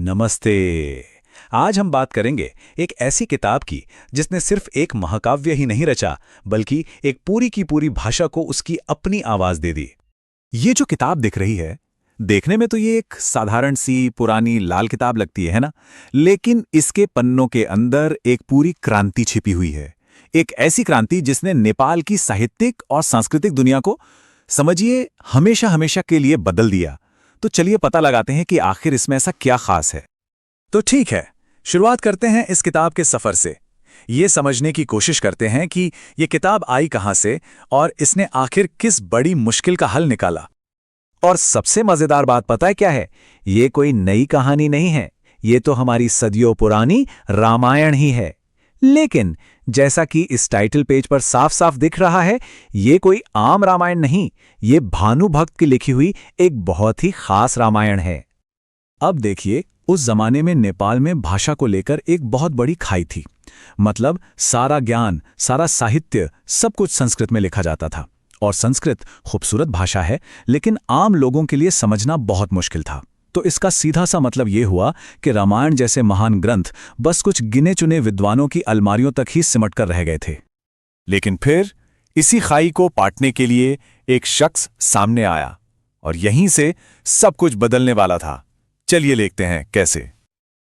नमस्ते। आज हम बात करेंगे एक ऐसी किताब की जिसने सिर्फ एक महाकाव्य ही नहीं रचा बल्कि एक पूरी की पूरी भाषा को उसकी अपनी आवाज दे दी। ये जो किताब दिख रही है, देखने में तो ये एक साधारण सी पुरानी लाल किताब लगती है ना, लेकिन इसके पन्नों के अंदर एक पूरी क्रांति छिपी हुई है। एक ऐसी क्रांति जिसने नेपाल की साहित्यिक और सांस्कृतिक दुनिया को समझिए हमेशा हमेशा के लिए बदल दिया। तो चलिए पता लगाते हैं कि आखिर इसमें ऐसा क्या खास है। तो ठीक है, शुरुआत करते हैं इस किताब के सफर से। ये समझने की कोशिश करते हैं कि ये किताब आई कहां से और इसने आखिर किस बड़ी मुश्किल का हल निकाला। और सबसे मजेदार बात पता है क्या है? ये कोई नई कहानी नहीं है, ये तो हमारी सदियों पुरानी रामायण ही है। लेकिन जैसा कि इस टाइटल पेज पर साफ साफ दिख रहा है, ये कोई आम रामायण नहीं, ये भानुभक्त की लिखी हुई एक बहुत ही खास रामायण है। अब देखिए, उस जमाने में नेपाल में भाषा को लेकर एक बहुत बड़ी खाई थी। मतलब सारा ज्ञान, सारा साहित्य, सब कुछ संस्कृत में लिखा जाता था। और संस्कृत खूबसूरत भाषा है, लेकिन आम लोगों के लिए समझना बहुत मुश्किल था। तो इसका सीधा सा मतलब ये हुआ कि रामायण जैसे महान ग्रंथ बस कुछ गिने चुने विद्वानों की अलमारियों तक ही सिमट कर रह गए थे। लेकिन फिर इसी खाई को पाटने के लिए एक शख्स सामने आया और यहीं से सब कुछ बदलने वाला था। चलिए देखते हैं कैसे।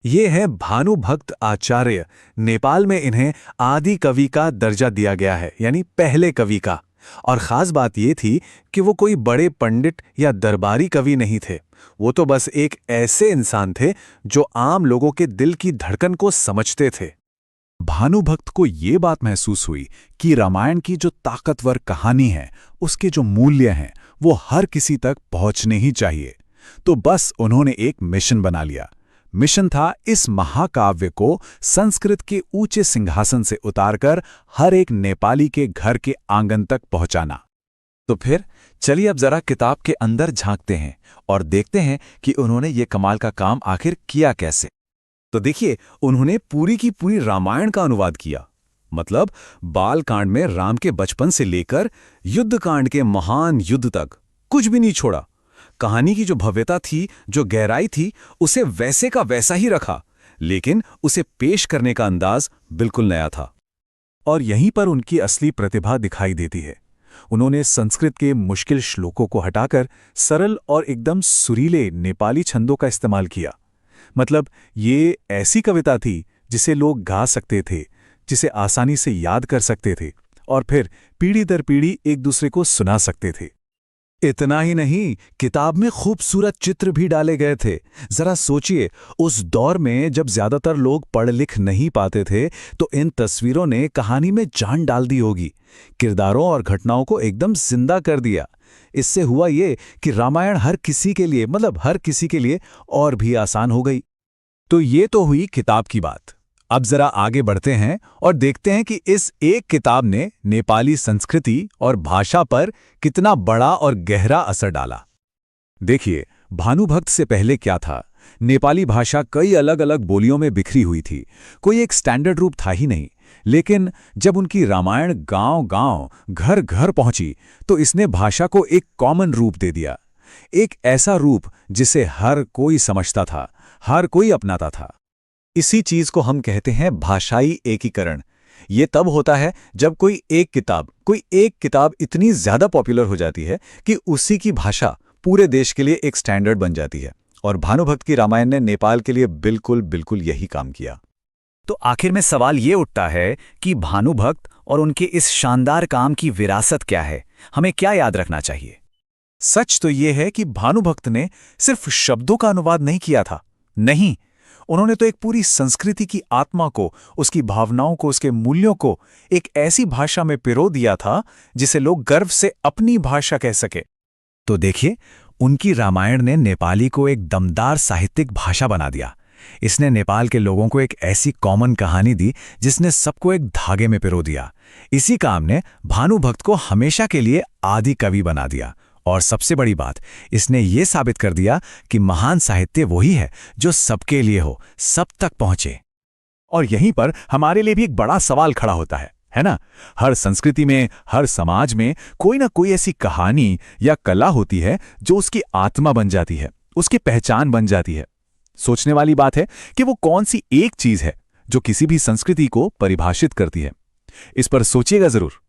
ये है भानुभक्त आचार्य। नेपाल में इन्हें आदि कवि का दर्जा दिया गया है, यानी पहले कवि का। और खास बात ये थी कि वो कोई बड़े पंडित या दरबारी कवि नहीं थे। वो तो बस एक ऐसे इंसान थे जो आम लोगों के दिल की धड़कन को समझते थे। भानुभक्त को ये बात महसूस हुई कि रामायण की जो ताकतवर कहानी है, उसके जो मूल्य हैं, वो हर किसी तक पहुंचने ही चाहिए। तो बस उन्होंने एक मिशन बना लिया। मिशन था इस महाकाव्य को संस्कृत के ऊंचे सिंहासन से उतारकर हर एक नेपाली के घर के आंगन तक पहुंचाना। तो फिर चलिए अब जरा किताब के अंदर झांकते हैं और देखते हैं कि उन्होंने ये कमाल का काम आखिर किया कैसे। तो देखिए, उन्होंने पूरी की पूरी रामायण का अनुवाद किया। मतलब बाल कांड में राम के बचपन से लेकर युद्ध कांड के महान युद्ध तक कुछ भी नहीं छोड़ा। कहानी की जो भव्यता थी, जो गहराई थी, उसे वैसे का वैसा ही रखा, लेकिन उसे पेश करने का अंदाज बिल्कुल नया था। और यहीं पर उनकी असली प्रतिभा दिखाई देती है। उन्होंने संस्कृत के मुश्किल श्लोकों को हटाकर सरल और एकदम सुरीले नेपाली छंदों का इस्तेमाल किया। मतलब ये ऐसी कविता थी जिसे लोग गा सकते थे, जिसे आसानी से याद कर सकते थे और फिर पीढ़ी दर पीढ़ी एक दूसरे को सुना सकते थे। इतना ही नहीं, किताब में खूबसूरत चित्र भी डाले गए थे। जरा सोचिए, उस दौर में जब ज्यादातर लोग पढ़ लिख नहीं पाते थे, तो इन तस्वीरों ने कहानी में जान डाल दी होगी, किरदारों और घटनाओं को एकदम जिंदा कर दिया। इससे हुआ ये कि रामायण हर किसी के लिए, मतलब हर किसी के लिए और भी आसान हो गई। तो ये तो हुई किताब की बात। अब जरा आगे बढ़ते हैं और देखते हैं कि इस एक किताब ने नेपाली संस्कृति और भाषा पर कितना बड़ा और गहरा असर डाला। देखिए, भानुभक्त से पहले क्या था? नेपाली भाषा कई अलग अलग बोलियों में बिखरी हुई थी। कोई एक स्टैंडर्ड रूप था ही नहीं। लेकिन जब उनकी रामायण गांव-गांव, घर-घर पहुंची, तो इसने भाषा को एक कॉमन रूप दे दिया। एक ऐसा रूप जिसे हर कोई समझता था, हर कोई अपनाता था। इसी चीज को हम कहते हैं भाषाई एकीकरण। ये तब होता है जब कोई एक किताब इतनी ज्यादा पॉपुलर हो जाती है कि उसी की भाषा पूरे देश के लिए एक स्टैंडर्ड बन जाती है। और भानुभक्त की रामायण ने नेपाल के लिए बिल्कुल यही काम किया। तो आखिर में सवाल ये उठता है कि भानुभक्त और उनके इस शानदार काम की विरासत क्या है? हमें क्या याद रखना चाहिए? सच तो ये है कि भानुभक्त ने सिर्फ शब्दों का अनुवाद नहीं किया था। नहीं, उन्होंने तो एक पूरी संस्कृति की आत्मा को, उसकी भावनाओं को, उसके मूल्यों को एक ऐसी भाषा में पिरो दिया था जिसे लोग गर्व से अपनी भाषा कह सके। तो देखिए, उनकी रामायण ने नेपाली को एक दमदार साहित्यिक भाषा बना दिया। इसने नेपाल के लोगों को एक ऐसी कॉमन कहानी दी जिसने सबको एक धागे में पिरो दिया। इसी काम ने भानुभक्त को हमेशा के लिए आदि कवि बना दिया। और सबसे बड़ी बात, इसने ये साबित कर दिया कि महान साहित्य वही है जो सबके लिए हो, सब तक पहुंचे। और यहीं पर हमारे लिए भी एक बड़ा सवाल खड़ा होता है ना? हर संस्कृति में, हर समाज में कोई ना कोई ऐसी कहानी या कला होती है जो उसकी आत्मा बन जाती है, उसकी पहचान बन जाती है। सोचने वाली बात है कि वो कौन सी एक चीज है जो किसी भी संस्कृति को परिभाषित करती है। इस पर सोचिएगा जरूर।